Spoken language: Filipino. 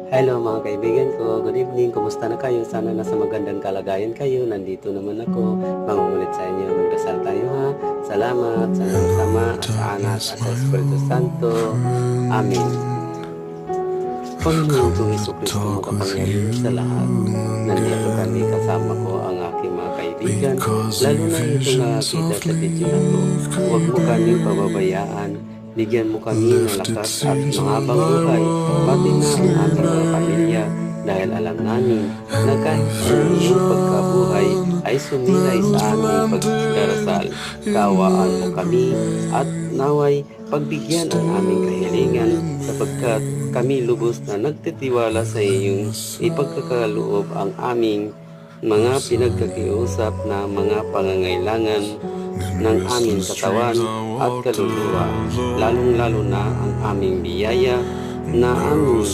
Hello mga kaibigan ko, good evening, kumusta na kayo? Sana nasa magandang kalagayan kayo. Nandito naman ako, mangungulit sa inyo. Magdasal tayo ha. Salamat sa Ama, at sa Anak, at sa Espiritu Santo. Amen. Panginoon kong Jesucristo, makapangyarihan sa lahat. Nandito kami, kasama ko ang aking mga kaibigan, lalo na itong nakakita sa video na to. Huwag mo kaming pababayaan. Bigyan mo kami ng lakas at mahabang buhay, pati na ang aming mga pamilya, dahil alam namin na kahit ang iyong pagkabuhay ay sumilay sa aming pagdarasal. Kaawaan mo kami at naway pagbigyan ang aming kahilingan, sapagkat kami lubos na nagtitiwala sa iyong ipagkakaloob ang aming mga pinagkakiusap na mga pangangailangan ng aming katawan at kaluluwa, lalong-lalo na ang aming biyaya na aming